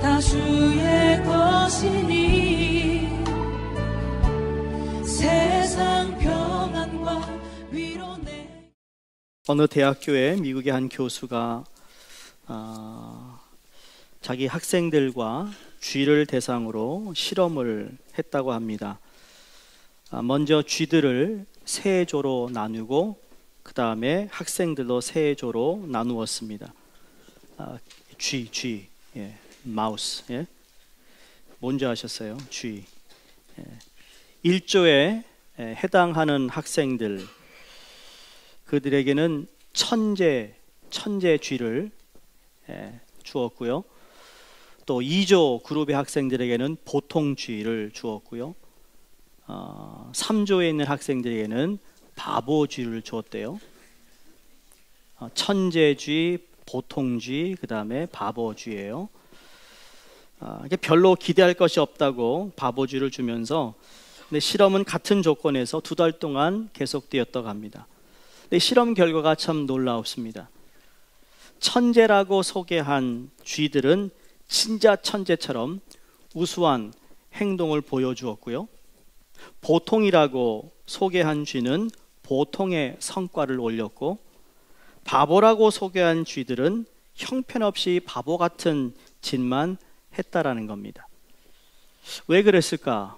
다 주의 것이니 세상 평안과 위로 내. 어느 대학교의 미국의 한 교수가 자기 학생들과 쥐를 대상으로 실험을 했다고 합니다. 먼저 쥐들을 세 조로 나누고 그 다음에 학생들도 세 조로 나누었습니다. 쥐, 예, 마우스, 예. 뭔지 아셨어요? 쥐. 예. 1조에 해당하는 학생들, 그들에게는 천재 쥐를 주었고요. 또 2조 그룹의 학생들에게는 보통 쥐를 주었고요. 3조에 있는 학생들에게는 바보 쥐를 주었대요. 천재 쥐, 보통 쥐, 그 다음에 바보 쥐예요. 별로 기대할 것이 없다고 바보 쥐를 주면서, 근데 실험은 같은 조건에서 2달 동안 계속되었다고 합니다. 근데 실험 결과가 참 놀라웠습니다. 천재라고 소개한 쥐들은 진짜 천재처럼 우수한 행동을 보여주었고요. 보통이라고 소개한 쥐는 보통의 성과를 올렸고, 바보라고 소개한 쥐들은 형편없이 바보 같은 짓만 했다라는 겁니다. 왜 그랬을까?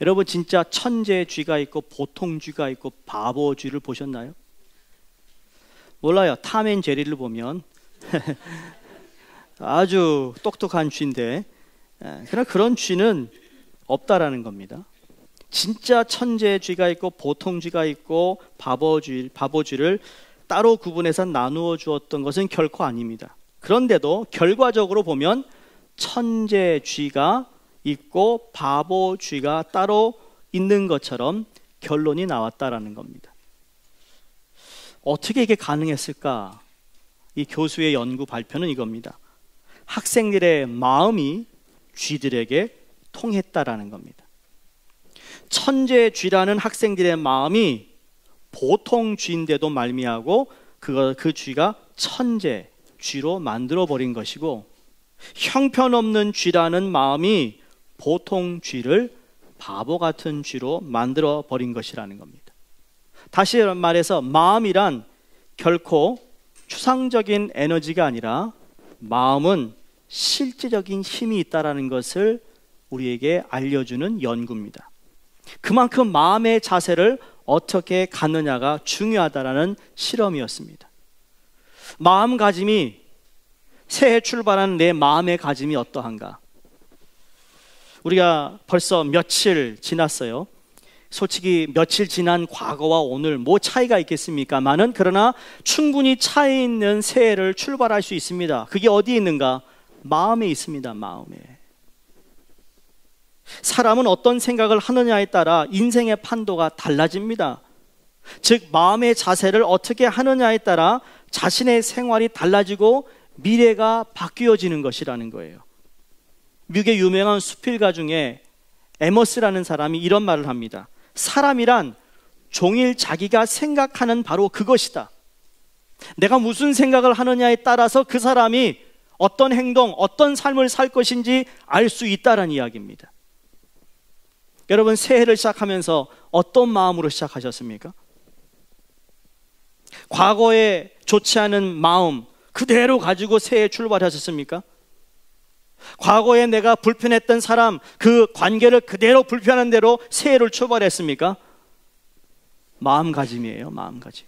여러분, 진짜 천재 쥐가 있고 보통 쥐가 있고 바보 쥐를 보셨나요? 몰라요. 탐 앤 제리를 보면 아주 똑똑한 쥐인데, 그러나 그런 쥐는 없다라는 겁니다. 진짜 천재 쥐가 있고 보통 쥐가 있고 바보 쥐를 따로 구분해서 나누어 주었던 것은 결코 아닙니다. 그런데도 결과적으로 보면 천재 쥐가 있고 바보 쥐가 따로 있는 것처럼 결론이 나왔다라는 겁니다. 어떻게 이게 가능했을까? 이 교수의 연구 발표는 이겁니다. 학생들의 마음이 쥐들에게 통했다라는 겁니다. 천재 쥐라는 학생들의 마음이 보통 쥐인데도 말미암고 그 쥐가 천재 쥐로 만들어 버린 것이고, 형편없는 쥐라는 마음이 보통 쥐를 바보 같은 쥐로 만들어 버린 것이라는 겁니다. 다시 말해서 마음이란 결코 추상적인 에너지가 아니라 마음은 실제적인 힘이 있다는 것을 우리에게 알려주는 연구입니다. 그만큼 마음의 자세를 어떻게 갖느냐가 중요하다는 실험이었습니다. 마음가짐이, 새해 출발하는 내 마음의 가짐이 어떠한가? 우리가 벌써 며칠 지났어요. 솔직히 며칠 지난 과거와 오늘 뭐 차이가 있겠습니까만은, 그러나 충분히 차이 있는 새해를 출발할 수 있습니다. 그게 어디에 있는가? 마음에 있습니다. 마음에. 사람은 어떤 생각을 하느냐에 따라 인생의 판도가 달라집니다. 즉, 마음의 자세를 어떻게 하느냐에 따라 자신의 생활이 달라지고 미래가 바뀌어지는 것이라는 거예요. 미국의 유명한 수필가 중에 에머스라는 사람이 이런 말을 합니다. 사람이란 종일 자기가 생각하는 바로 그것이다. 내가 무슨 생각을 하느냐에 따라서 그 사람이 어떤 행동, 어떤 삶을 살 것인지 알 수 있다는 이야기입니다. 여러분, 새해를 시작하면서 어떤 마음으로 시작하셨습니까? 과거에 좋지 않은 마음 그대로 가지고 새해 출발하셨습니까? 과거에 내가 불편했던 사람, 그 관계를 그대로 불편한 대로 새해를 출발했습니까? 마음가짐이에요. 마음가짐.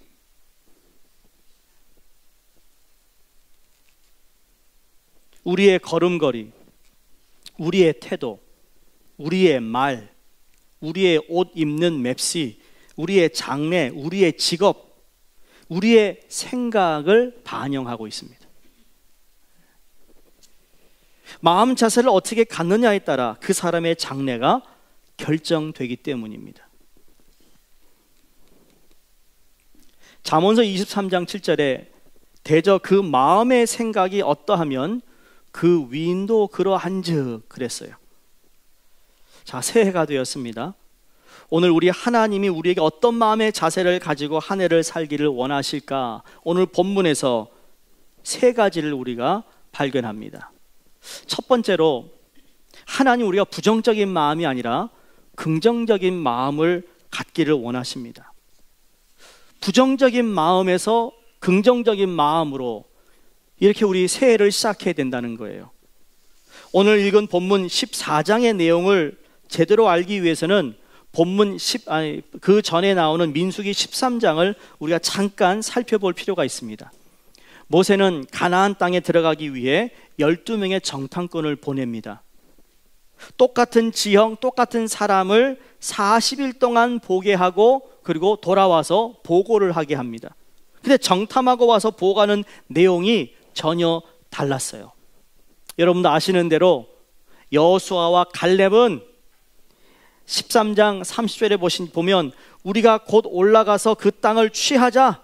우리의 걸음걸이, 우리의 태도, 우리의 말, 우리의 옷 입는 맵시, 우리의 장래, 우리의 직업, 우리의 생각을 반영하고 있습니다. 마음 자세를 어떻게 갖느냐에 따라 그 사람의 장래가 결정되기 때문입니다. 잠언서 23장 7절에 대저 그 마음의 생각이 어떠하면 그 위인도 그러한즉 그랬어요. 자, 새해가 되었습니다. 오늘 우리 하나님이 우리에게 어떤 마음의 자세를 가지고 한 해를 살기를 원하실까? 오늘 본문에서 세 가지를 우리가 발견합니다. 첫 번째로 하나님 우리가 부정적인 마음이 아니라 긍정적인 마음을 갖기를 원하십니다. 부정적인 마음에서 긍정적인 마음으로 이렇게 우리 새해를 시작해야 된다는 거예요. 오늘 읽은 본문 14장의 내용을 제대로 알기 위해서는 본문 그 전에 나오는 민수기 13장을 우리가 잠깐 살펴볼 필요가 있습니다. 모세는 가나안 땅에 들어가기 위해 12명의 정탐꾼을 보냅니다. 똑같은 지형, 똑같은 사람을 40일 동안 보게 하고 그리고 돌아와서 보고를 하게 합니다. 근데 정탐하고 와서 보고하는 내용이 전혀 달랐어요. 여러분도 아시는 대로 여호수아와 갈렙은 13장 30절에 보면 우리가 곧 올라가서 그 땅을 취하자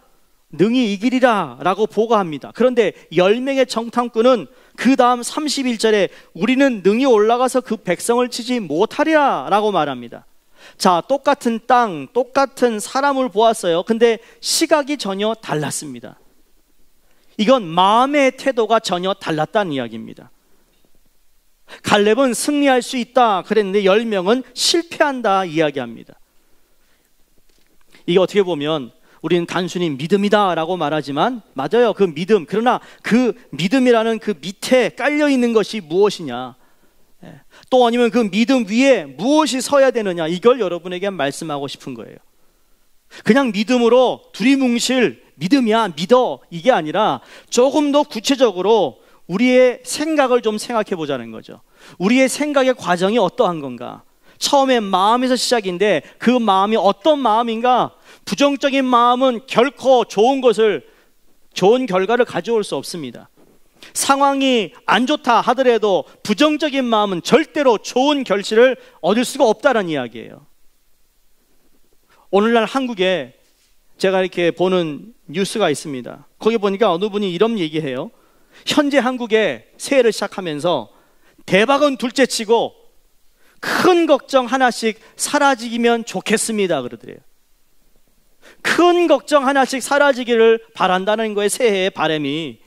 능히 이기리라 라고 보고합니다. 그런데 10명의 정탐꾼은 그 다음 31절에 우리는 능히 올라가서 그 백성을 치지 못하리라 라고 말합니다. 자, 똑같은 땅, 똑같은 사람을 보았어요. 근데 시각이 전혀 달랐습니다. 이건 마음의 태도가 전혀 달랐다는 이야기입니다. 갈렙은 승리할 수 있다 그랬는데 10명은 실패한다 이야기합니다. 이게 어떻게 보면 우리는 단순히 믿음이다 라고 말하지만 맞아요, 그 믿음. 그러나 그 믿음이라는 그 밑에 깔려있는 것이 무엇이냐, 또 아니면 그 믿음 위에 무엇이 서야 되느냐, 이걸 여러분에게 말씀하고 싶은 거예요. 그냥 믿음으로 두리뭉실 믿음이야, 믿어, 이게 아니라 조금 더 구체적으로 우리의 생각을 좀 생각해 보자는 거죠. 우리의 생각의 과정이 어떠한 건가? 처음에 마음에서 시작인데 그 마음이 어떤 마음인가? 부정적인 마음은 결코 좋은 결과를 가져올 수 없습니다. 상황이 안 좋다 하더라도 부정적인 마음은 절대로 좋은 결실을 얻을 수가 없다는 이야기예요. 오늘날 한국에 제가 이렇게 보는 뉴스가 있습니다. 거기 보니까 어느 분이 이런 얘기해요. 현재 한국에 새해를 시작하면서 대박은 둘째치고 큰 걱정 하나씩 사라지면 좋겠습니다 그러더래요. 큰 걱정 하나씩 사라지기를 바란다는 거예요. 새해의 바람이.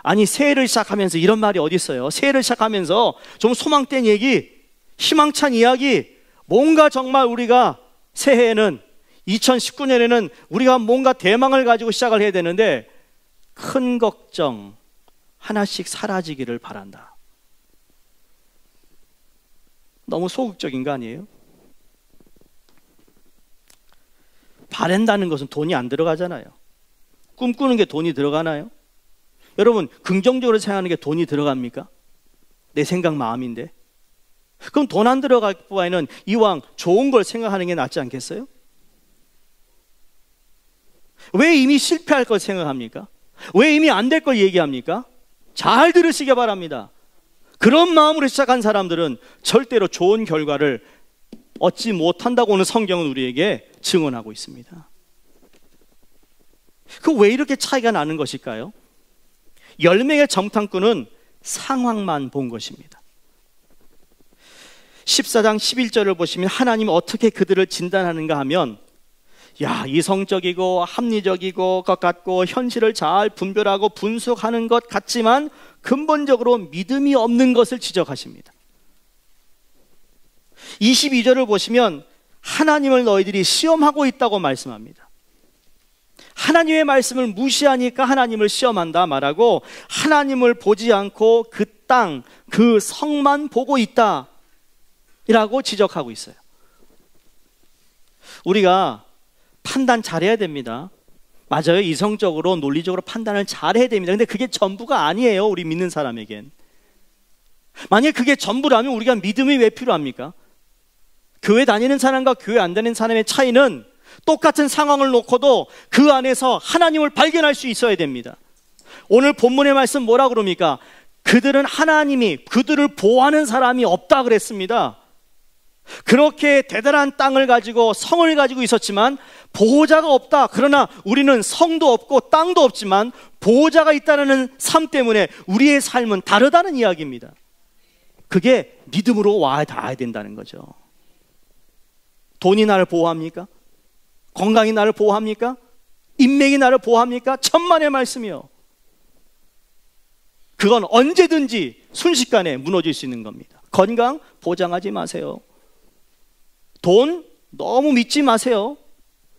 아니, 새해를 시작하면서 이런 말이 어디 있어요? 새해를 시작하면서 좀 소망된 얘기, 희망찬 이야기, 뭔가 정말 우리가 새해에는 2019년에는 우리가 뭔가 대망을 가지고 시작을 해야 되는데 큰 걱정 하나씩 사라지기를 바란다. 너무 소극적인 거 아니에요? 바란다는 것은 돈이 안 들어가잖아요. 꿈꾸는 게 돈이 들어가나요? 여러분, 긍정적으로 생각하는 게 돈이 들어갑니까? 내 생각 마음인데. 그럼 돈 안 들어갈 바에는 이왕 좋은 걸 생각하는 게 낫지 않겠어요? 왜 이미 실패할 걸 생각합니까? 왜 이미 안 될 걸 얘기합니까? 잘 들으시기 바랍니다. 그런 마음으로 시작한 사람들은 절대로 좋은 결과를 얻지 못한다고 오늘 성경은 우리에게 증언하고 있습니다. 그 왜 이렇게 차이가 나는 것일까요? 10명의 정탐꾼은 상황만 본 것입니다. 14장 11절을 보시면 하나님이 어떻게 그들을 진단하는가 하면, 야, 이성적이고 합리적이고 것 같고 현실을 잘 분별하고 분석하는 것 같지만 근본적으로 믿음이 없는 것을 지적하십니다. 22절을 보시면 하나님을 너희들이 시험하고 있다고 말씀합니다. 하나님의 말씀을 무시하니까 하나님을 시험한다 말하고, 하나님을 보지 않고 그 땅, 그 성만 보고 있다 이라고 지적하고 있어요. 우리가 판단 잘해야 됩니다. 맞아요. 이성적으로 논리적으로 판단을 잘해야 됩니다. 근데 그게 전부가 아니에요. 우리 믿는 사람에겐. 만약에 그게 전부라면 우리가 믿음이 왜 필요합니까? 교회 다니는 사람과 교회 안 다니는 사람의 차이는 똑같은 상황을 놓고도 그 안에서 하나님을 발견할 수 있어야 됩니다. 오늘 본문의 말씀 뭐라 그럽니까? 그들은 하나님이 그들을 보호하는 사람이 없다 그랬습니다. 그렇게 대단한 땅을 가지고 성을 가지고 있었지만 보호자가 없다. 그러나 우리는 성도 없고 땅도 없지만 보호자가 있다는 삶 때문에 우리의 삶은 다르다는 이야기입니다. 그게 믿음으로 와야 닿아야 된다는 거죠. 돈이 나를 보호합니까? 건강이 나를 보호합니까? 인맥이 나를 보호합니까? 천만의 말씀이요. 그건 언제든지 순식간에 무너질 수 있는 겁니다. 건강 보장하지 마세요. 돈 너무 믿지 마세요.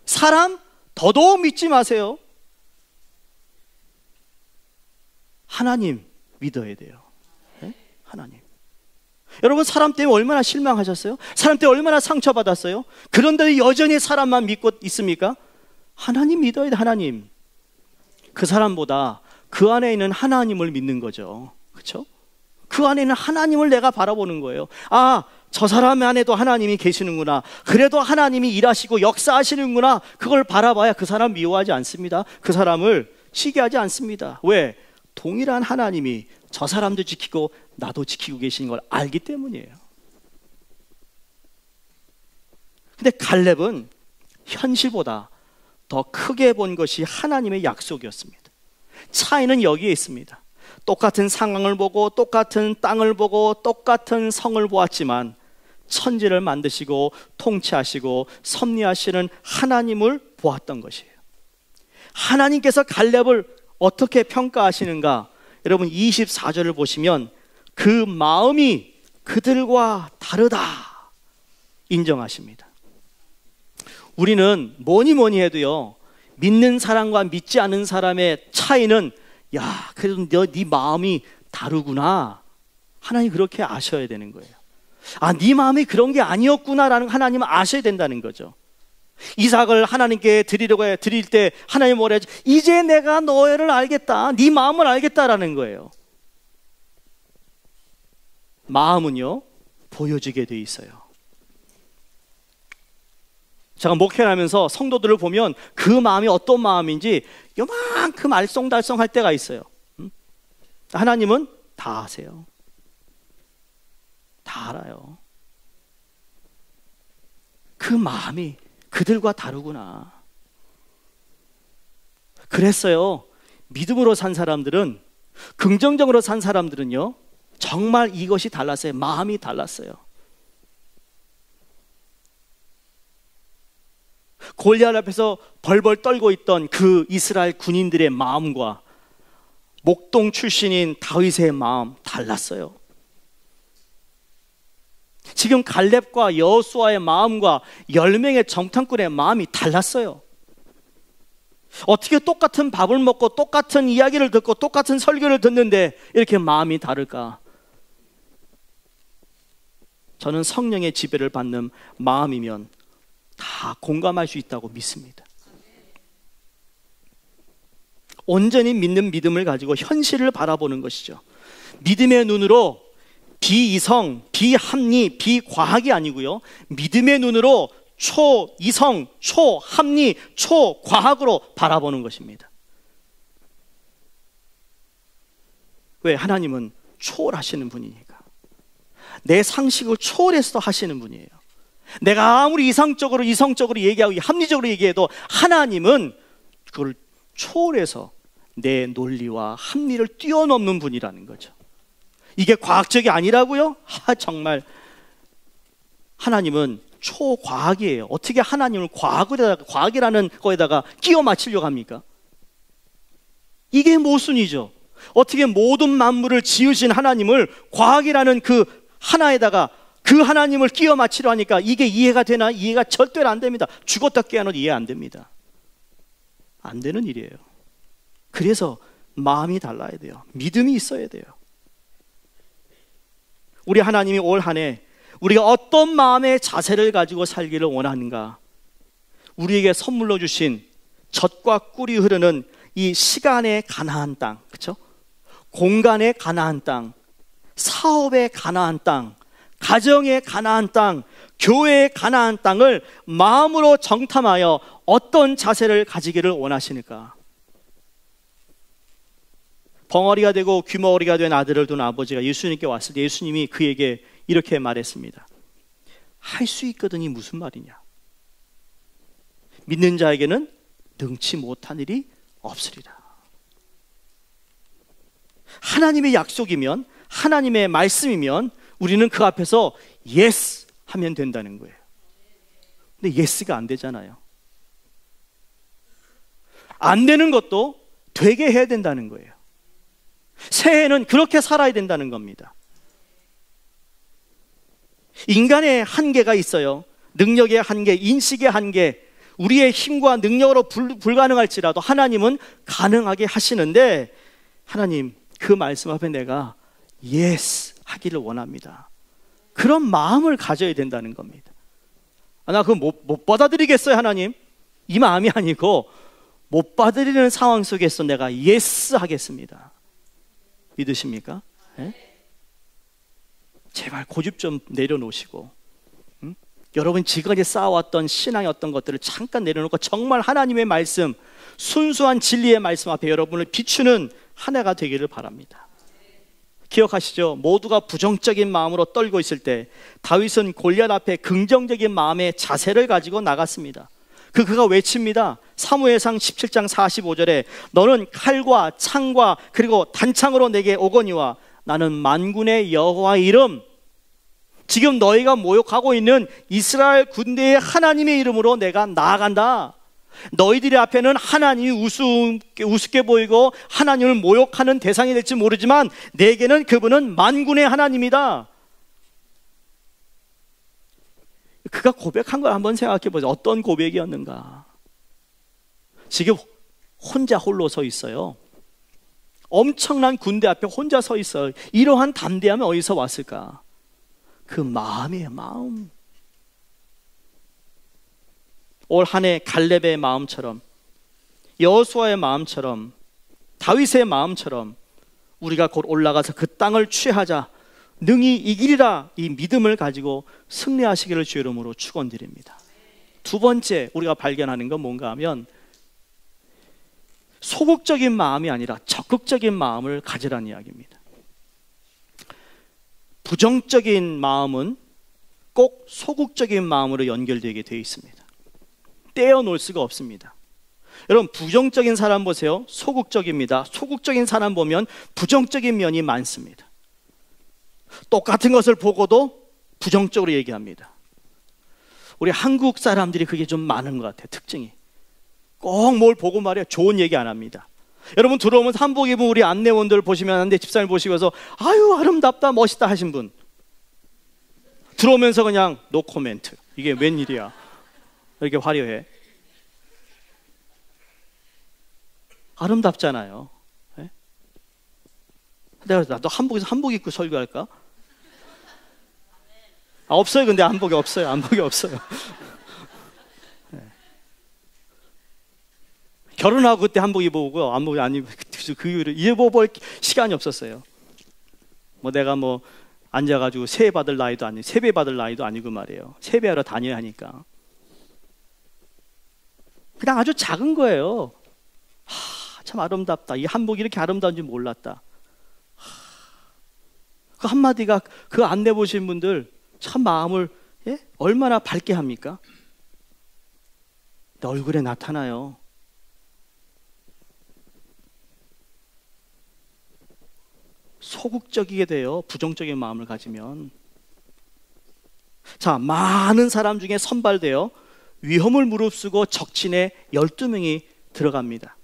사람 더더욱 믿지 마세요. 하나님 믿어야 돼요. 네? 하나님. 여러분, 사람 때문에 얼마나 실망하셨어요? 사람 때문에 얼마나 상처받았어요? 그런데 여전히 사람만 믿고 있습니까? 하나님 믿어야 돼. 하나님. 그 사람보다 그 안에 있는 하나님을 믿는 거죠. 그렇죠? 그 안에 있는 하나님을 내가 바라보는 거예요. 아, 저 사람 안에도 하나님이 계시는구나. 그래도 하나님이 일하시고 역사하시는구나. 그걸 바라봐야 그 사람 미워하지 않습니다. 그 사람을 시기하지 않습니다. 왜? 동일한 하나님이 저 사람도 지키고 나도 지키고 계시는 걸 알기 때문이에요. 근데 갈렙은 현실보다 더 크게 본 것이 하나님의 약속이었습니다. 차이는 여기에 있습니다. 똑같은 상황을 보고 똑같은 땅을 보고 똑같은 성을 보았지만 천지를 만드시고 통치하시고 섭리하시는 하나님을 보았던 것이에요. 하나님께서 갈렙을 어떻게 평가하시는가? 여러분 24절을 보시면 그 마음이 그들과 다르다 인정하십니다. 우리는 뭐니 해도요, 믿는 사람과 믿지 않는 사람의 차이는 야, 그래도 네 마음이 다르구나. 하나님 그렇게 아셔야 되는 거예요. 아, 네 마음이 그런 게 아니었구나라는 하나님은 아셔야 된다는 거죠. 이삭을 하나님께 드릴 때 하나님 뭐라 하죠? 이제 내가 너를 알겠다. 네 마음을 알겠다라는 거예요. 마음은요, 보여지게 돼 있어요. 제가 목회를 하면서 성도들을 보면 그 마음이 어떤 마음인지 요만큼 알쏭달쏭할 때가 있어요. 하나님은 다 아세요. 다 알아요. 그 마음이 그들과 다르구나. 그랬어요. 믿음으로 산 사람들은, 긍정적으로 산 사람들은요, 정말 이것이 달랐어요. 마음이 달랐어요. 골리앗 앞에서 벌벌 떨고 있던 그 이스라엘 군인들의 마음과 목동 출신인 다윗의 마음 달랐어요. 지금 갈렙과 여호수아의 마음과 10명의 정탐꾼의 마음이 달랐어요. 어떻게 똑같은 밥을 먹고 똑같은 이야기를 듣고 똑같은 설교를 듣는데 이렇게 마음이 다를까? 저는 성령의 지배를 받는 마음이면 다 공감할 수 있다고 믿습니다. 온전히 믿는 믿음을 가지고 현실을 바라보는 것이죠. 믿음의 눈으로 비이성, 비합리, 비과학이 아니고요, 믿음의 눈으로 초이성, 초합리, 초과학으로 바라보는 것입니다. 왜? 하나님은 초월하시는 분이니까. 내 상식을 초월해서 하시는 분이에요. 내가 아무리 이성적으로 얘기하고 합리적으로 얘기해도 하나님은 그걸 초월해서 내 논리와 합리를 뛰어넘는 분이라는 거죠. 이게 과학적이 아니라고요? 정말 하나님은 초과학이에요. 어떻게 하나님을 과학이라는 거에다가 끼워 맞추려고 합니까? 이게 모순이죠. 어떻게 모든 만물을 지으신 하나님을 과학이라는 그 하나에다가 그 하나님을 끼워 맞추려 하니까 이게 이해가 되나? 이해가 절대로 안 됩니다. 죽었다 깨어나도 이해 안 됩니다. 안 되는 일이에요. 그래서 마음이 달라야 돼요. 믿음이 있어야 돼요. 우리 하나님이 올 한 해 우리가 어떤 마음의 자세를 가지고 살기를 원하는가? 우리에게 선물로 주신 젖과 꿀이 흐르는 이 시간의 가나안 땅, 그렇죠? 공간의 가나안 땅, 사업의 가나안 땅, 가정의 가나안 땅, 교회의 가나안 땅을 마음으로 정탐하여 어떤 자세를 가지기를 원하시는가? 벙어리가 되고 귀머거리가 된 아들을 둔 아버지가 예수님께 왔을 때 예수님이 그에게 이렇게 말했습니다. 할 수 있거든이 무슨 말이냐? 믿는 자에게는 능치 못한 일이 없으리라. 하나님의 약속이면, 하나님의 말씀이면 우리는 그 앞에서 예스 하면 된다는 거예요. 근데 예스가 안 되잖아요. 안 되는 것도 되게 해야 된다는 거예요. 새해는 그렇게 살아야 된다는 겁니다. 인간의 한계가 있어요. 능력의 한계, 인식의 한계, 우리의 힘과 능력으로 불가능할지라도 하나님은 가능하게 하시는데, 하나님 그 말씀 앞에 내가 예스 하기를 원합니다. 그런 마음을 가져야 된다는 겁니다. 나 그거 못 받아들이겠어요 하나님? 이 마음이 아니고, 못 받아들이는 상황 속에서 내가 예스 하겠습니다. 믿으십니까? 네? 제발 고집 좀 내려놓으시고, 여러분 지금까지 쌓아왔던 신앙의 어떤 것들을 잠깐 내려놓고 정말 하나님의 말씀, 순수한 진리의 말씀 앞에 여러분을 비추는 한 해가 되기를 바랍니다. 기억하시죠? 모두가 부정적인 마음으로 떨고 있을 때 다윗은 골리앗 앞에 긍정적인 마음의 자세를 가지고 나갔습니다. 그가 외칩니다. 사무엘상 17장 45절에 너는 칼과 창과 그리고 단창으로 내게 오거니와 나는 만군의 여호와의 이름, 지금 너희가 모욕하고 있는 이스라엘 군대의 하나님의 이름으로 내가 나아간다. 너희들의 앞에는 하나님이 우습게 보이고 하나님을 모욕하는 대상이 될지 모르지만 내게는 그분은 만군의 하나님이다. 그가 고백한 걸 한번 생각해 보세요. 어떤 고백이었는가? 지금 혼자 홀로 서 있어요. 엄청난 군대 앞에 혼자 서 있어요. 이러한 담대함이 어디서 왔을까? 그 마음이에요, 마음. 올 한 해 갈렙의 마음처럼, 여호수아의 마음처럼, 다윗의 마음처럼 우리가 곧 올라가서 그 땅을 취하자, 능히 이기리라, 이 믿음을 가지고 승리하시기를 주의 이름으로 축원드립니다. 두 번째 우리가 발견하는 건 뭔가 하면, 소극적인 마음이 아니라 적극적인 마음을 가지라는 이야기입니다. 부정적인 마음은 꼭 소극적인 마음으로 연결되게 되어 있습니다. 떼어놓을 수가 없습니다. 여러분 부정적인 사람 보세요. 소극적입니다. 소극적인 사람 보면 부정적인 면이 많습니다. 똑같은 것을 보고도 부정적으로 얘기합니다. 우리 한국 사람들이 그게 좀 많은 것 같아요. 특징이 꼭 뭘 보고 말이야 좋은 얘기 안 합니다. 여러분 들어오면서 한복 입은 우리 안내원들 보시면 한데, 집사님 보시면서 아유 아름답다 멋있다 하신 분 들어오면서 그냥 노 코멘트. 이게 웬일이야 이렇게 화려해. 아름답잖아요. 네? 내가 나도 한복 입고 설교할까? 없어요. 근데 한복이 없어요. 한복이 없어요. 네. 결혼하고 그때 한복 입어보고 한복이 안 입고 그 이후로 입어볼 시간이 없었어요. 뭐 내가 뭐 앉아가지고 세배 받을 나이도 아니고 말이에요. 세배하러 다녀야 하니까. 그냥 아주 작은 거예요. 참 아름답다. 이 한복이 이렇게 아름다운 줄 몰랐다. 그 한마디가 그 안내 보신 분들 참 마음을 얼마나 밝게 합니까? 내 얼굴에 나타나요. 소극적이게 돼요. 부정적인 마음을 가지면. 자, 많은 사람 중에 선발되어 위험을 무릅쓰고 적진에 12명이 들어갑니다.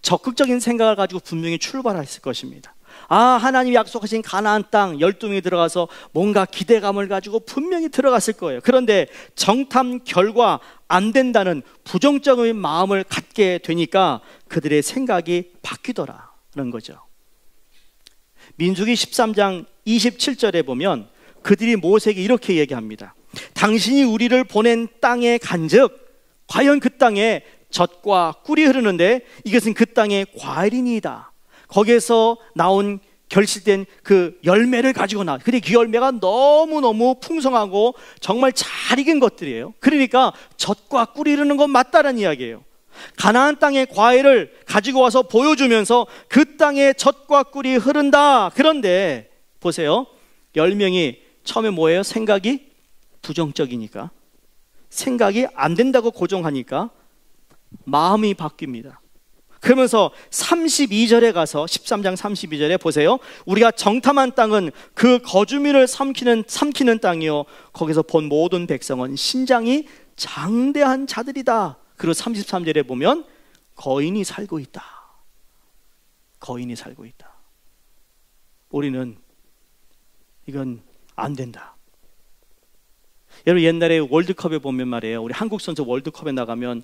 적극적인 생각을 가지고 분명히 출발했을 것입니다. 하나님이 약속하신 가나안 땅 12명이 들어가서 뭔가 기대감을 가지고 분명히 들어갔을 거예요. 그런데 정탐 결과 안 된다는 부정적인 마음을 갖게 되니까 그들의 생각이 바뀌더라는 거죠. 민수기 13장 27절에 보면 그들이 모세에게 이렇게 얘기합니다. 당신이 우리를 보낸 땅에 간즉 과연 그 땅에 젖과 꿀이 흐르는데 이것은 그 땅의 과일이니이다. 거기에서 나온 결실된 그 열매를 가지고 나와. 근데 그 열매가 너무너무 풍성하고 정말 잘 익은 것들이에요. 그러니까 젖과 꿀이 흐르는 건 맞다라는 이야기예요. 가나안 땅의 과일을 가지고 와서 보여주면서 그 땅에 젖과 꿀이 흐른다. 그런데 보세요. 10명이 처음에 뭐예요? 생각이 부정적이니까, 생각이 안 된다고 고정하니까 마음이 바뀝니다. 그러면서 32절에 가서 13장 32절에 보세요. 우리가 정탐한 땅은 그 거주민을 삼키는 땅이요 거기서 본 모든 백성은 신장이 장대한 자들이다. 그리고 33절에 보면 거인이 살고 있다. 거인이 살고 있다. 우리는 이건 안 된다. 여러분 옛날에 월드컵에 보면 말이에요, 우리 한국 선수 월드컵에 나가면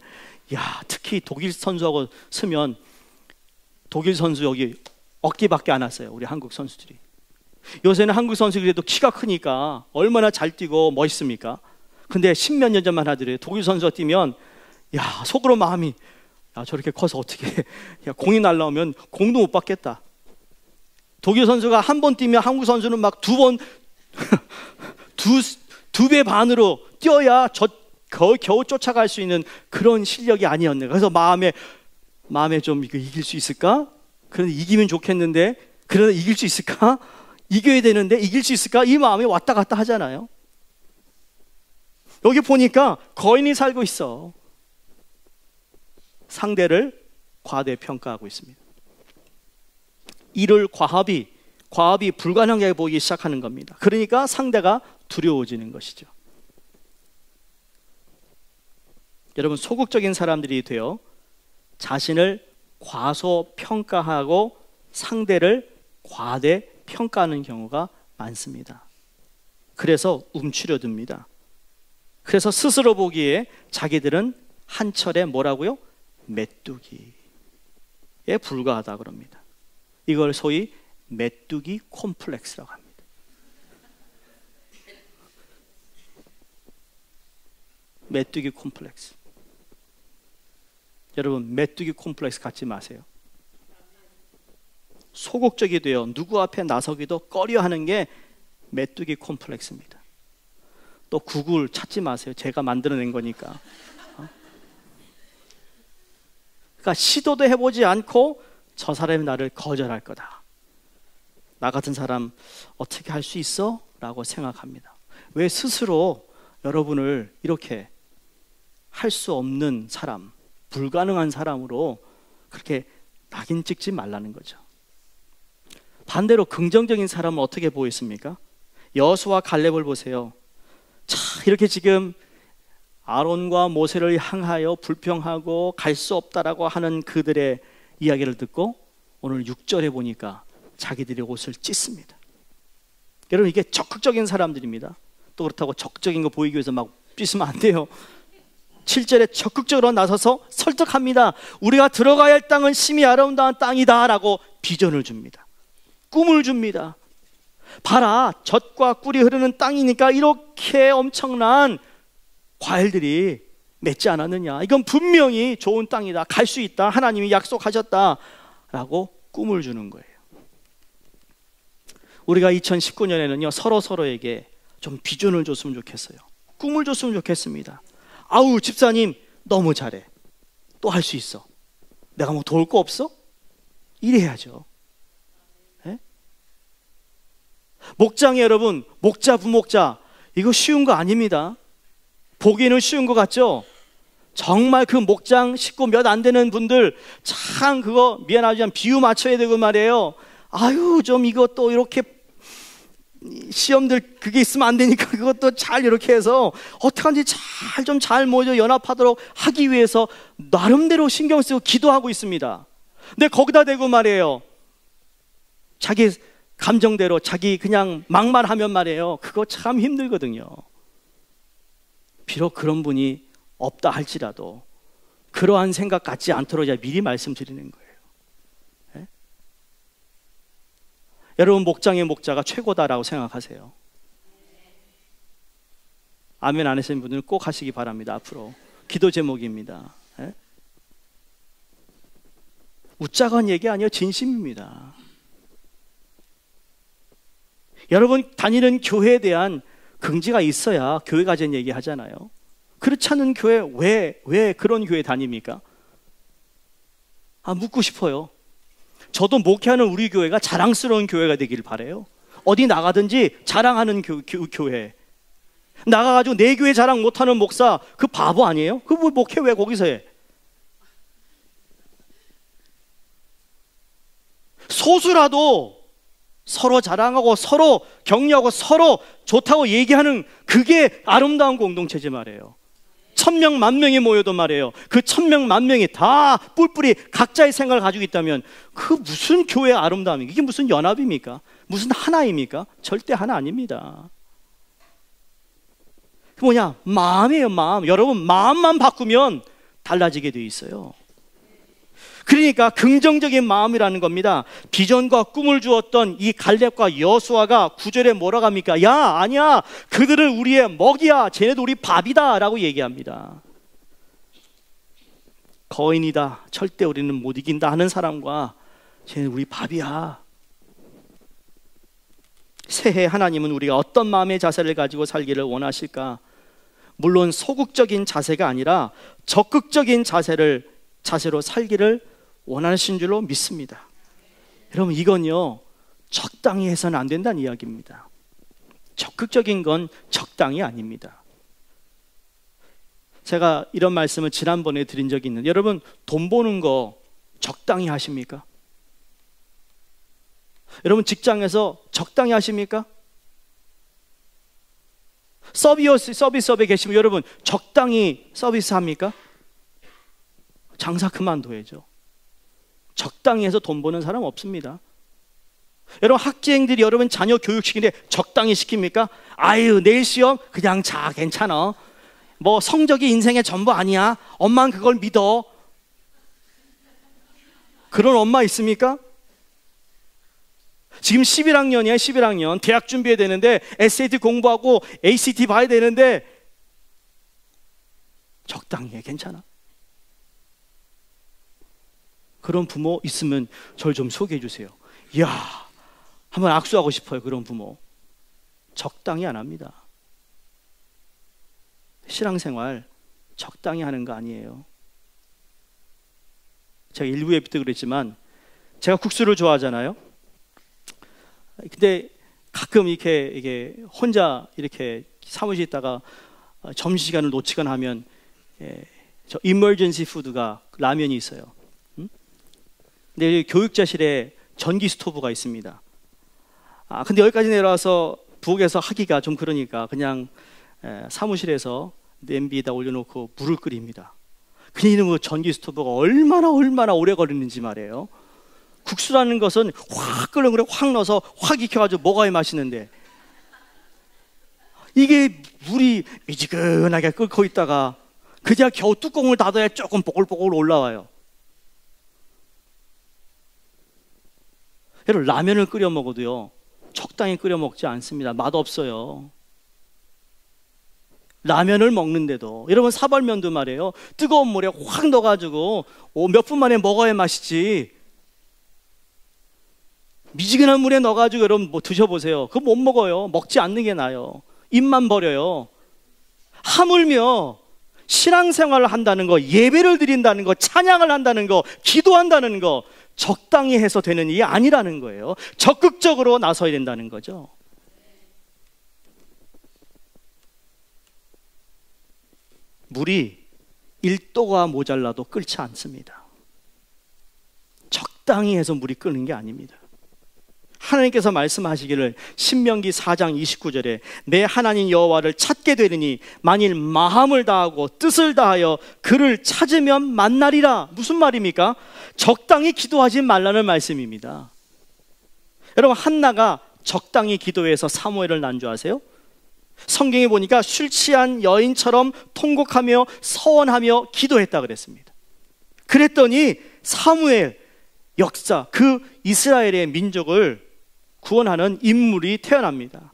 특히 독일 선수하고 쓰면 독일 선수 여기 어깨밖에 안 왔어요, 우리 한국 선수들이. 요새는 한국 선수들이 그래도 키가 크니까 얼마나 잘 뛰고 멋있습니까? 근데 십몇 년 전만 하더라도 독일 선수가 뛰면 속으로 마음이 저렇게 커서 어떻게 공이 날라오면 공도 못 받겠다. 독일 선수가 한 번 뛰면 한국 선수는 막 두 배 반으로 뛰어야 겨우 쫓아갈 수 있는 그런 실력이 아니었네. 그래서 마음에 좀 이거 이길 수 있을까? 그런데 이기면 좋겠는데, 그러나 이길 수 있을까? 이겨야 되는데 이길 수 있을까? 이 마음이 왔다 갔다 하잖아요. 여기 보니까 거인이 살고 있어. 상대를 과대평가하고 있습니다. 이를 과합이 불가능하게 보이기 시작하는 겁니다. 그러니까 상대가 두려워지는 것이죠. 여러분, 소극적인 사람들이 되어 자신을 과소평가하고 상대를 과대평가하는 경우가 많습니다. 그래서 움츠려듭니다. 그래서 스스로 보기에 자기들은 한철에 뭐라고요? 메뚜기에 불과하다 그럽니다. 이걸 소위 메뚜기 콤플렉스라고 합니다. 메뚜기 콤플렉스. 여러분, 메뚜기 콤플렉스 갖지 마세요. 소극적이 되어 누구 앞에 나서기도 꺼려하는 게 메뚜기 콤플렉스입니다. 또 구글 찾지 마세요. 제가 만들어낸 거니까. 그러니까 시도도 해보지 않고 저 사람이 나를 거절할 거다. 나 같은 사람 어떻게 할 수 있어? 라고 생각합니다. 왜 스스로 여러분을 이렇게 할 수 없는 사람, 불가능한 사람으로 그렇게 낙인 찍지 말라는 거죠. 반대로 긍정적인 사람은 어떻게 보였습니까? 여호수아와 갈렙을 보세요. 자, 이렇게 지금 아론과 모세를 향하여 불평하고 갈 수 없다라고 하는 그들의 이야기를 듣고 오늘 6절에 보니까 자기들의 옷을 찢습니다. 여러분, 이게 적극적인 사람들입니다. 또 그렇다고 적극적인 거 보이기 위해서 막 찢으면 안 돼요. 7절에 적극적으로 나서서 설득합니다. 우리가 들어가야 할 땅은 심히 아름다운 땅이다 라고 비전을 줍니다. 꿈을 줍니다. 봐라, 젖과 꿀이 흐르는 땅이니까 이렇게 엄청난 과일들이 맺지 않았느냐. 이건 분명히 좋은 땅이다. 갈 수 있다. 하나님이 약속하셨다 라고 꿈을 주는 거예요. 우리가 2019년에는요 서로에게 좀 비전을 줬으면 좋겠어요. 꿈을 줬으면 좋겠습니다. 아우, 집사님 너무 잘해. 또 할 수 있어. 내가 뭐 도울 거 없어? 이래야죠. 네? 목장에 여러분, 목자 부목자 이거 쉬운 거 아닙니다. 보기에는 쉬운 것 같죠? 정말 그 목장 식구 몇 안 되는 분들 참 그거 미안하지만 비유 맞춰야 되고 말이에요. 아유, 좀 이것도 이렇게 시험들 그게 있으면 안 되니까 그것도 잘 이렇게 해서 어떻게 하는지 잘 모여 연합하도록 하기 위해서 나름대로 신경 쓰고 기도하고 있습니다. 근데 거기다 대고 말이에요, 자기 감정대로 자기 그냥 막말하면 말이에요, 그거 참 힘들거든요. 비록 그런 분이 없다 할지라도 그러한 생각 갖지 않도록 미리 말씀드리는 거예요. 네? 여러분, 목장의 목자가 최고다라고 생각하세요. 아멘 안 하시는 분들은 꼭 하시기 바랍니다. 앞으로 기도 제목입니다. 네? 웃자고 한 얘기 아니에요. 진심입니다. 여러분, 다니는 교회에 대한 긍지가 있어야 교회 가진 얘기 하잖아요. 그렇지 않은 교회 왜 그런 교회 다닙니까? 묻고 싶어요. 저도 목회하는 우리 교회가 자랑스러운 교회가 되길 바라요. 어디 나가든지 자랑하는 교회. 나가가지고 내 교회 자랑 못하는 목사 그 바보 아니에요? 그 뭐 목회 왜 거기서 해? 소수라도 서로 자랑하고 서로 격려하고 서로 좋다고 얘기하는 그게 아름다운 공동체지 말이에요. 1000명, 10,000명이 모여도 말이에요, 그 1000명, 10,000명이 다 뿔뿔이 각자의 생각을 가지고 있다면 그 무슨 교회의 아름다움입니까? 이게 무슨 연합입니까? 무슨 하나입니까? 절대 하나 아닙니다. 그 뭐냐? 마음이에요, 마음. 여러분, 마음만 바꾸면 달라지게 돼 있어요. 그러니까 긍정적인 마음이라는 겁니다. 비전과 꿈을 주었던 이 갈렙과 여수아가 9절에 뭐라고 합니까? 야, 아니야. 그들은 우리의 먹이야. 쟤네도 우리 밥이다. 라고 얘기합니다. 거인이다. 절대 우리는 못 이긴다 하는 사람과 쟤는 우리 밥이야. 새해 하나님은 우리가 어떤 마음의 자세를 가지고 살기를 원하실까? 물론 소극적인 자세가 아니라 적극적인 자세로 살기를 원하신 줄로 믿습니다. 여러분, 이건요 적당히 해서는 안 된다는 이야기입니다. 적극적인 건 적당히 아닙니다. 제가 이런 말씀을 지난번에 드린 적이 있는데, 여러분, 돈 버는 거 적당히 하십니까? 여러분, 직장에서 적당히 하십니까? 서비스업에 계시면 여러분 적당히 서비스 합니까? 장사 그만둬야죠. 적당히 해서 돈 버는 사람 없습니다. 여러분, 학생들이 여러분 자녀 교육시키는데 적당히 시킵니까? 아유, 내일 시험 그냥 자, 괜찮아. 뭐 성적이 인생의 전부 아니야. 엄마는 그걸 믿어. 그런 엄마 있습니까? 지금 11학년이야, 11학년. 대학 준비해야 되는데 SAT 공부하고 ACT 봐야 되는데 적당히 해, 괜찮아. 그런 부모 있으면 저를 좀 소개해 주세요. 이야, 한번 악수하고 싶어요. 그런 부모. 적당히 안 합니다. 신앙생활 적당히 하는 거 아니에요. 제가 일부에 때 그랬지만 제가 국수를 좋아하잖아요. 근데 가끔 이게 혼자 이렇게 사무실에 있다가 점심시간을 놓치거나 하면 저 이머전시 푸드가 라면이 있어요. 근데 교육자실에 전기 스토브가 있습니다. 근데 여기까지 내려와서 부엌에서 하기가 좀 그러니까 그냥 사무실에서 냄비에다 올려놓고 물을 끓입니다. 그 이놈의 전기 스토브가 얼마나 오래 걸리는지 말이에요. 국수라는 것은 확 끓는 거를 확 넣어서 확 익혀가지고 먹어야 맛있는데, 이게 물이 미지근하게 끓고 있다가 그냥 겨우 뚜껑을 닫아야 조금 보글보글 올라와요. 여러분, 라면을 끓여 먹어도요 적당히 끓여 먹지 않습니다. 맛없어요. 라면을 먹는데도, 여러분, 사발면도 말이에요, 뜨거운 물에 확 넣어가지고 몇 분 만에 먹어야 맛있지. 미지근한 물에 넣어가지고 여러분 뭐 드셔보세요. 그거 못 먹어요. 먹지 않는 게 나아요. 입만 버려요. 하물며 신앙생활을 한다는 거, 예배를 드린다는 거, 찬양을 한다는 거, 기도한다는 거 적당히 해서 되는 일이 아니라는 거예요. 적극적으로 나서야 된다는 거죠. 물이 1도가 모자라도 끓지 않습니다. 적당히 해서 물이 끓는 게 아닙니다. 하나님께서 말씀하시기를 신명기 4장 29절에 내 하나님 여호와를 찾게 되리니 만일 마음을 다하고 뜻을 다하여 그를 찾으면 만나리라. 무슨 말입니까? 적당히 기도하지 말라는 말씀입니다. 여러분, 한나가 적당히 기도해서 사무엘을 난 줄 아세요? 성경에 보니까 술 취한 여인처럼 통곡하며 서원하며 기도했다 그랬습니다. 그랬더니 사무엘 역사, 그 이스라엘의 민족을 구원하는 인물이 태어납니다.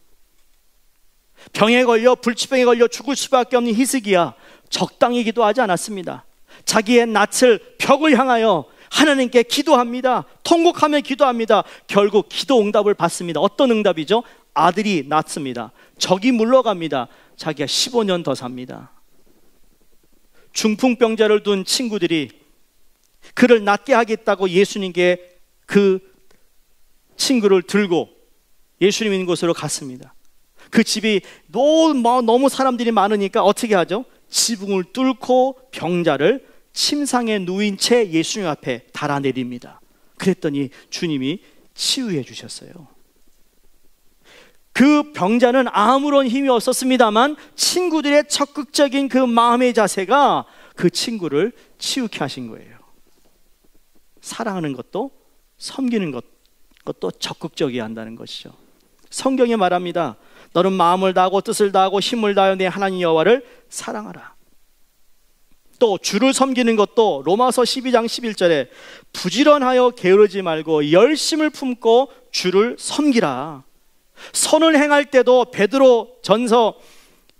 병에 걸려 불치병에 걸려 죽을 수밖에 없는 히스기야 적당히 기도하지 않았습니다. 자기의 낯을 벽을 향하여 하나님께 기도합니다. 통곡하며 기도합니다. 결국 기도 응답을 받습니다. 어떤 응답이죠? 아들이 낳습니다. 적이 물러갑니다. 자기가 15년 더 삽니다. 중풍병자를 둔 친구들이 그를 낫게 하겠다고 예수님께 그 친구를 들고 예수님 있는 곳으로 갔습니다. 그 집이 너무 사람들이 많으니까 어떻게 하죠? 지붕을 뚫고 병자를 침상에 누인 채 예수님 앞에 달아내립니다. 그랬더니 주님이 치유해 주셨어요. 그 병자는 아무런 힘이 없었습니다만 친구들의 적극적인 그 마음의 자세가 그 친구를 치유케 하신 거예요. 사랑하는 것도 섬기는 것 그것도 적극적이어야 한다는 것이죠. 성경에 말합니다. 너는 마음을 다하고 뜻을 다하고 힘을 다하여 내 하나님 여호와를 사랑하라. 또 주를 섬기는 것도 로마서 12장 11절에 부지런하여 게으르지 말고 열심을 품고 주를 섬기라. 선을 행할 때도 베드로 전서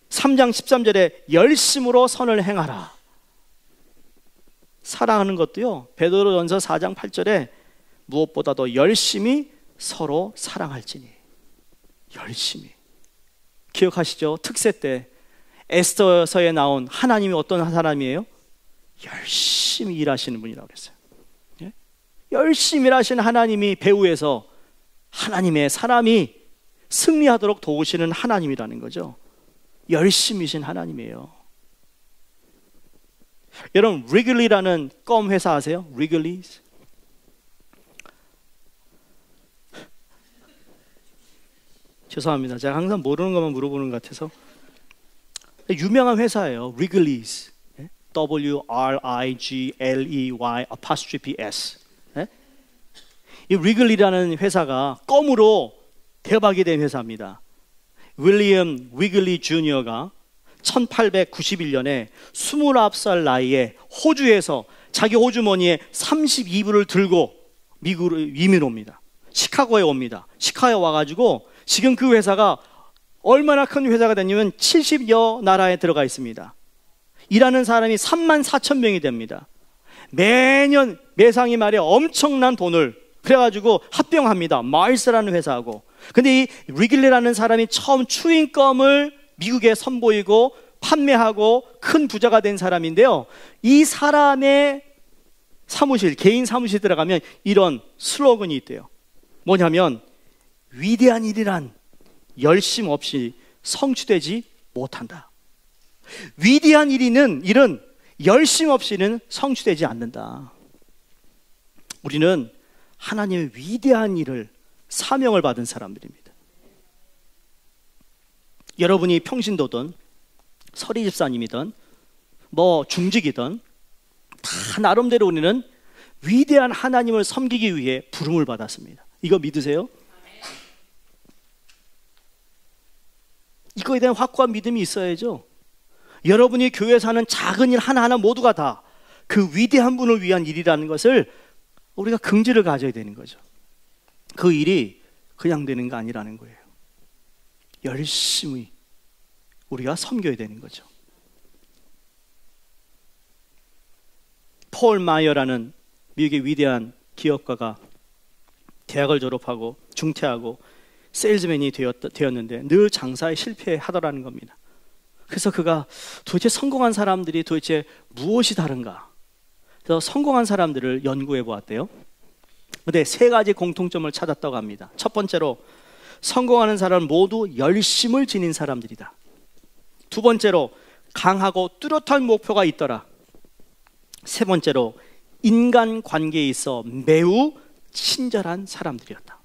3장 13절에 열심으로 선을 행하라. 사랑하는 것도요, 베드로 전서 4장 8절에 무엇보다도 열심히 서로 사랑할지니. 열심히. 기억하시죠? 특세 때 에스더서에 나온 하나님이 어떤 사람이에요? 열심히 일하시는 분이라고 그랬어요. 예? 열심히 일하시는 하나님이 배후에서 하나님의 사람이 승리하도록 도우시는 하나님이라는 거죠. 열심히신 하나님이에요. 여러분, 리글리라는 껌 회사 아세요? 리글리? 죄송합니다. 제가 항상 모르는 것만 물어보는 것 같아서. 유명한 회사예요. 리글리스. W-R-I-G-L-E-Y apostrophe S. 이 리글리라는 회사가 껌으로 대박이 된 회사입니다. 윌리엄 위글리 주니어가 1891년에 29살 나이에 호주에서 자기 호주머니에 32불을 들고 미국으로 이민 옵니다. 시카고에 옵니다. 시카고에 와가지고 지금 그 회사가 얼마나 큰 회사가 됐냐면 70여 나라에 들어가 있습니다. 일하는 사람이 34,000명이 됩니다. 매년 매상이 말에 엄청난 돈을 그래가지고 합병합니다. 마일스라는 회사하고. 근데 이 리글리라는 사람이 처음 추잉껌을 미국에 선보이고 판매하고 큰 부자가 된 사람인데요, 이 사람의 사무실, 개인 사무실 들어가면 이런 슬로건이 있대요. 뭐냐면 위대한 일이란 열심 없이 성취되지 못한다. 위대한 일은 열심 없이는 성취되지 않는다. 우리는 하나님의 위대한 일을, 사명을 받은 사람들입니다. 여러분이 평신도든 서리 집사님이든 뭐 중직이든 다 나름대로 우리는 위대한 하나님을 섬기기 위해 부름을 받았습니다. 이거 믿으세요? 이거에 대한 확고한 믿음이 있어야죠. 여러분이 교회에서 하는 작은 일 하나하나 모두가 다 그 위대한 분을 위한 일이라는 것을 우리가 긍지를 가져야 되는 거죠. 그 일이 그냥 되는 거 아니라는 거예요. 열심히 우리가 섬겨야 되는 거죠. 폴 마이어라는 미국의 위대한 기업가가 대학을 졸업하고 중퇴하고 세일즈맨이 되었는데 늘 장사에 실패하더라는 겁니다. 그래서 그가 도대체 성공한 사람들이 도대체 무엇이 다른가? 그래서 성공한 사람들을 연구해 보았대요. 근데 세 가지 공통점을 찾았다고 합니다. 첫 번째로 성공하는 사람은 모두 열심을 지닌 사람들이다. 두 번째로 강하고 뚜렷한 목표가 있더라. 세 번째로 인간관계에 있어 매우 친절한 사람들이었다.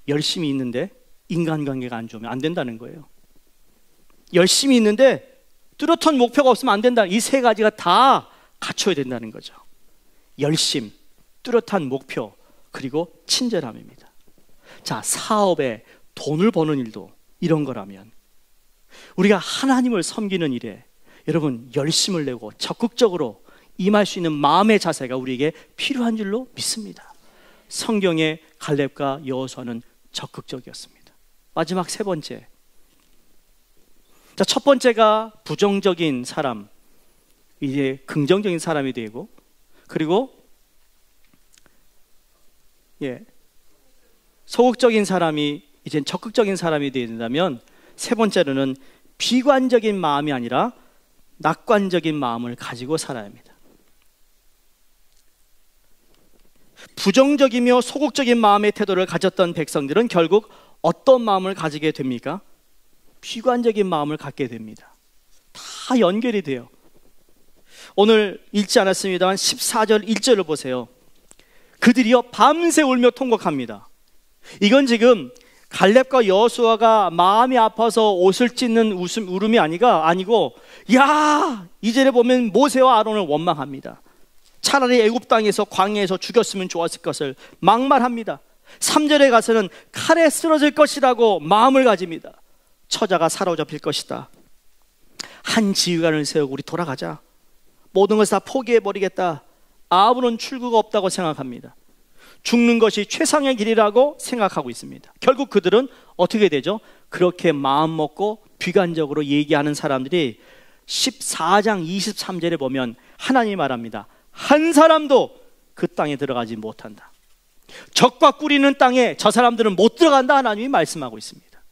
열심히 있는데 인간관계가 안 좋으면 안 된다는 거예요. 열심히 있는데 뚜렷한 목표가 없으면 안 된다. 이 세 가지가 다 갖춰야 된다는 거죠. 열심, 뚜렷한 목표, 그리고 친절함입니다. 자, 사업에 돈을 버는 일도 이런 거라면 우리가 하나님을 섬기는 일에 여러분 열심을 내고 적극적으로 임할 수 있는 마음의 자세가 우리에게 필요한 줄로 믿습니다. 성경의 갈렙과 여호수아는 적극적이었습니다. 마지막 세 번째. 자, 첫 번째가 부정적인 사람, 이제 긍정적인 사람이 되고, 그리고 소극적인 사람이 이제 적극적인 사람이 되어야 된다면, 세 번째로는 비관적인 마음이 아니라 낙관적인 마음을 가지고 살아야 합니다. 부정적이며 소극적인 마음의 태도를 가졌던 백성들은 결국 어떤 마음을 가지게 됩니까? 비관적인 마음을 갖게 됩니다. 다 연결이 돼요. 오늘 읽지 않았습니다만 14절 1절을 보세요. 그들이여 밤새 울며 통곡합니다. 이건 지금 갈렙과 여호수아가 마음이 아파서 옷을 찢는 울음이 아니고 야, 이제를 보면 모세와 아론을 원망합니다. 차라리 애굽 땅에서 광야에서 죽였으면 좋았을 것을 막말합니다. 3절에 가서는 칼에 쓰러질 것이라고 마음을 가집니다. 처자가 사로잡힐 것이다. 한 지휘관을 세우고 우리 돌아가자. 모든 것을 다 포기해버리겠다. 아합은 출구가 없다고 생각합니다. 죽는 것이 최상의 길이라고 생각하고 있습니다. 결국 그들은 어떻게 되죠? 그렇게 마음 먹고 비관적으로 얘기하는 사람들이 14장 23절에 보면 하나님이 말합니다. 한 사람도 그 땅에 들어가지 못한다. 적과 꿀이는 땅에 저 사람들은 못 들어간다. 하나님이 말씀하고 있습니다.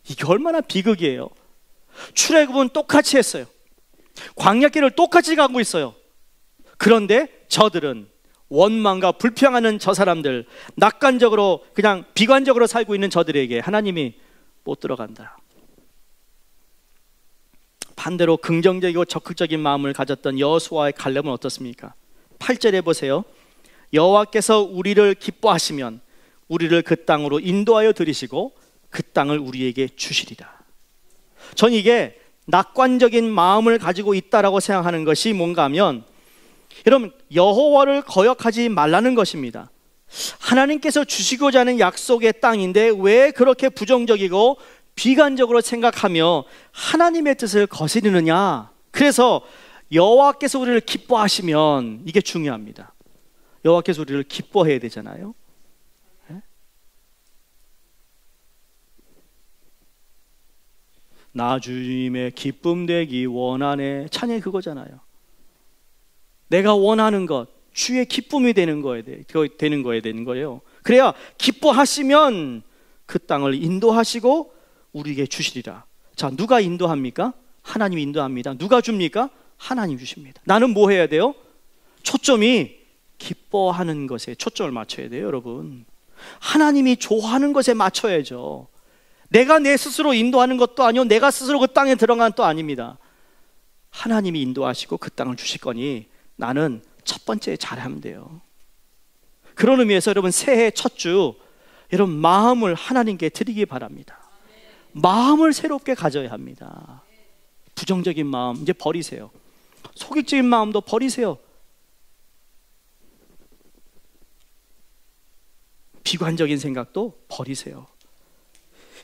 이게 얼마나 비극이에요. 출애굽은 똑같이 했어요. 광야길을 똑같이 가고 있어요. 그런데 저들은 원망과 불평하는 저 사람들, 낙관적으로 그냥 비관적으로 살고 있는 저들에게 하나님이 못 들어간다. 반대로 긍정적이고 적극적인 마음을 가졌던 여호수아의 갈렙은 어떻습니까? 8절에 보세요. 여호와께서 우리를 기뻐하시면 우리를 그 땅으로 인도하여 들이시고 그 땅을 우리에게 주시리라. 전 이게 낙관적인 마음을 가지고 있다라고 생각하는 것이 뭔가 하면, 여러분, 여호와를 거역하지 말라는 것입니다. 하나님께서 주시고자 하는 약속의 땅인데 왜 그렇게 부정적이고 비관적으로 생각하며 하나님의 뜻을 거스르느냐. 그래서 여호와께서 우리를 기뻐하시면, 이게 중요합니다. 여호와께서 우리를 기뻐해야 되잖아요. 나 주님의 기쁨 되기 원하네. 찬양이 그거잖아요. 내가 원하는 것, 주의 기쁨이 되는 거예요. 그래야 기뻐하시면 그 땅을 인도하시고 우리에게 주시리라. 자, 누가 인도합니까? 하나님이 인도합니다. 누가 줍니까? 하나님 주십니다. 나는 뭐 해야 돼요? 초점이 기뻐하는 것에 초점을 맞춰야 돼요, 여러분. 하나님이 좋아하는 것에 맞춰야죠. 내가 내 스스로 인도하는 것도 아니고 내가 스스로 그 땅에 들어간 것도 아닙니다. 하나님이 인도하시고 그 땅을 주실 거니 나는 첫 번째 잘하면 돼요. 그런 의미에서 여러분, 새해 첫 주 여러분 마음을 하나님께 드리기 바랍니다. 마음을 새롭게 가져야 합니다. 부정적인 마음 이제 버리세요. 소극적인 마음도 버리세요. 비관적인 생각도 버리세요.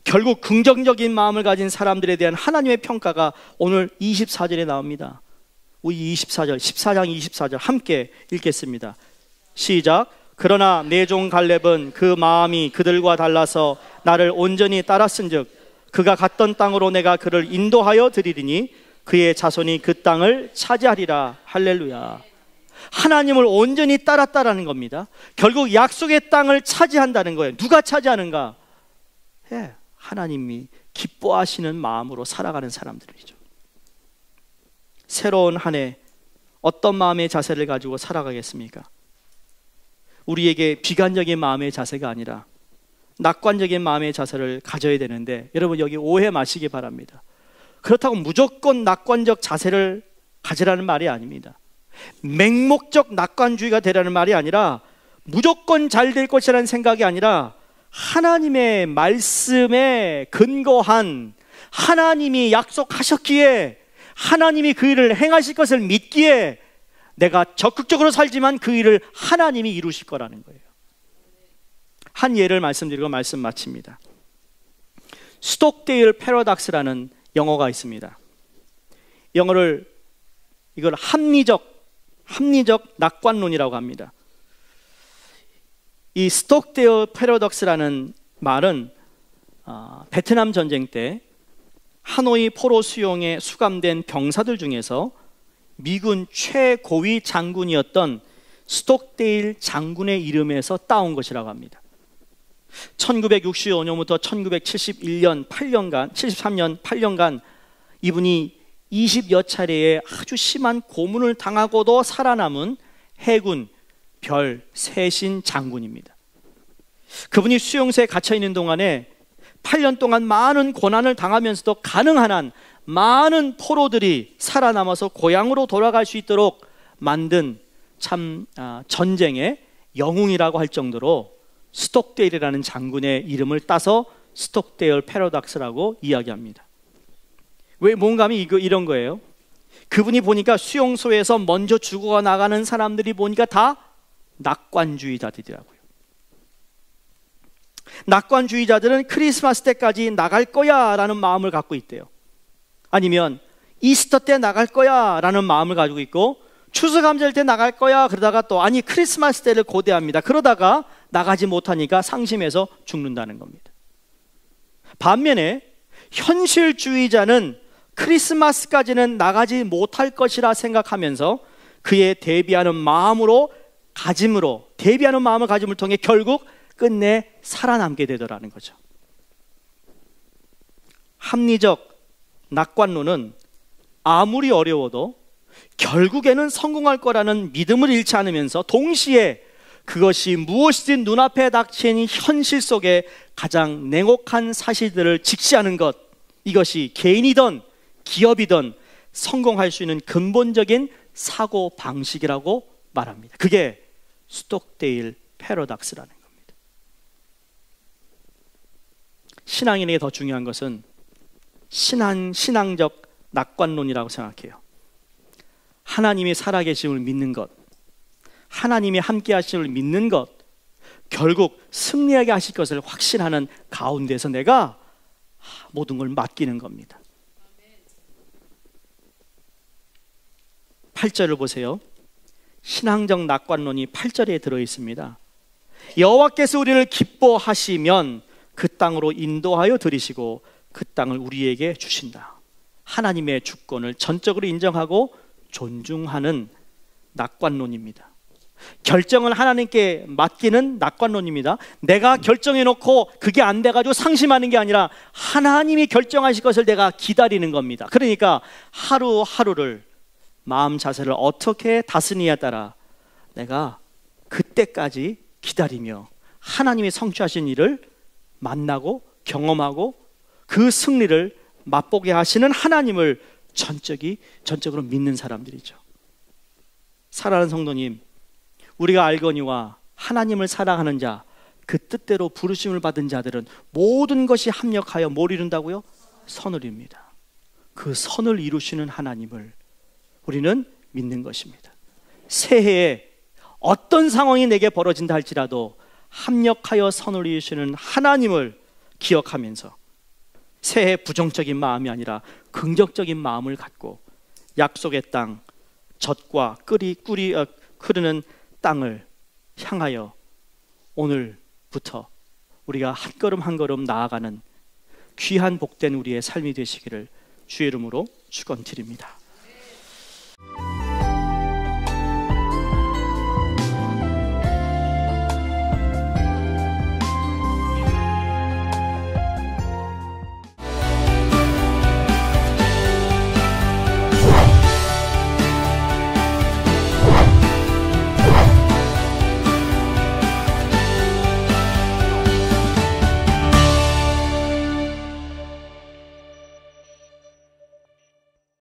결국 긍정적인 마음을 가진 사람들에 대한 하나님의 평가가 오늘 24절에 나옵니다. 우리 14절, 14장 24절 함께 읽겠습니다. 시작. 그러나 내 종 갈렙은 그 마음이 그들과 달라서 나를 온전히 따랐은즉 그가 갔던 땅으로 내가 그를 인도하여 드리리니 그의 자손이 그 땅을 차지하리라. 할렐루야. 하나님을 온전히 따랐다라는 겁니다. 결국 약속의 땅을 차지한다는 거예요. 누가 차지하는가? 하나님이 기뻐하시는 마음으로 살아가는 사람들이죠. 새로운 한 해 어떤 마음의 자세를 가지고 살아가겠습니까? 우리에게 비관적인 마음의 자세가 아니라 낙관적인 마음의 자세를 가져야 되는데, 여러분 여기 오해 마시기 바랍니다. 그렇다고 무조건 낙관적 자세를 가지라는 말이 아닙니다. 맹목적 낙관주의가 되라는 말이 아니라 무조건 잘 될 것이라는 생각이 아니라 하나님의 말씀에 근거한, 하나님이 약속하셨기에 하나님이 그 일을 행하실 것을 믿기에 내가 적극적으로 살지만 그 일을 하나님이 이루실 거라는 거예요. 한 예를 말씀드리고 말씀 마칩니다. 스톡데일 패러독스라는 영어가 있습니다. 이걸 합리적 낙관론이라고 합니다. 이 스톡데일 패러독스라는 말은 베트남 전쟁 때 하노이 포로 수용에 수감된 병사들 중에서 미군 최고위 장군이었던 스톡데일 장군의 이름에서 따온 것이라고 합니다. 1965년부터 1971년 8년간, 73년 8년간 이분이 20여 차례의 아주 심한 고문을 당하고도 살아남은 해군 별 세신 장군입니다. 그분이 수용소에 갇혀 있는 동안에 8년 동안 많은 고난을 당하면서도 가능한 한 많은 포로들이 살아남아서 고향으로 돌아갈 수 있도록 만든 참 전쟁의 영웅이라고 할 정도로 스톡데일이라는 장군의 이름을 따서 스톡데일 패러독스라고 이야기합니다. 왜 뭔가 하면 이런 거예요. 그분이 보니까 수용소에서 먼저 죽어 나가는 사람들이 보니까 다 낙관주의자들이라고요. 낙관주의자들은 크리스마스 때까지 나갈 거야 라는 마음을 갖고 있대요. 아니면 이스터 때 나갈 거야 라는 마음을 가지고 있고, 추수감사절 때 나갈 거야 그러다가 또 아니 크리스마스 때를 고대합니다. 그러다가 나가지 못하니까 상심해서 죽는다는 겁니다. 반면에 현실주의자는 크리스마스까지는 나가지 못할 것이라 생각하면서 그의 대비하는 마음을 가짐을 통해 결국 끝내 살아남게 되더라는 거죠. 합리적 낙관론은 아무리 어려워도 결국에는 성공할 거라는 믿음을 잃지 않으면서 동시에 그것이 무엇이든 눈앞에 닥친 현실 속에 가장 냉혹한 사실들을 직시하는 것, 이것이 개인이든 기업이든 성공할 수 있는 근본적인 사고 방식이라고 말합니다. 그게 스톡데일 패러독스라는 겁니다. 신앙인에게 더 중요한 것은 신앙적 낙관론이라고 생각해요. 하나님이 살아계심을 믿는 것, 하나님이 함께 하심을 믿는 것, 결국 승리하게 하실 것을 확신하는 가운데서 내가 모든 걸 맡기는 겁니다. 8절을 보세요. 신앙적 낙관론이 8절에 들어있습니다. 여호와께서 우리를 기뻐하시면 그 땅으로 인도하여 들이시고 그 땅을 우리에게 주신다. 하나님의 주권을 전적으로 인정하고 존중하는 낙관론입니다. 결정을 하나님께 맡기는 낙관론입니다. 내가 결정해놓고 그게 안 돼가지고 상심하는 게 아니라 하나님이 결정하실 것을 내가 기다리는 겁니다. 그러니까 하루하루를 마음 자세를 어떻게 다스리냐에 따라 내가 그때까지 기다리며 하나님이 성취하신 일을 만나고 경험하고 그 승리를 맛보게 하시는 하나님을 전적으로 믿는 사람들이죠. 사랑하는 성도님, 우리가 알거니와 하나님을 사랑하는 자, 그 뜻대로 부르심을 받은 자들은 모든 것이 합력하여 뭘 이룬다고요? 선을 이룹니다. 그 선을 이루시는 하나님을 우리는 믿는 것입니다. 새해에 어떤 상황이 내게 벌어진다 할지라도 합력하여 선을 이루시는 하나님을 기억하면서 새해 부정적인 마음이 아니라 긍정적인 마음을 갖고 약속의 땅, 젖과 꿀이 흐르는 땅을 향하여 오늘부터 우리가 한 걸음 한 걸음 나아가는 귀한 복된 우리의 삶이 되시기를 주의 이름으로 축원드립니다.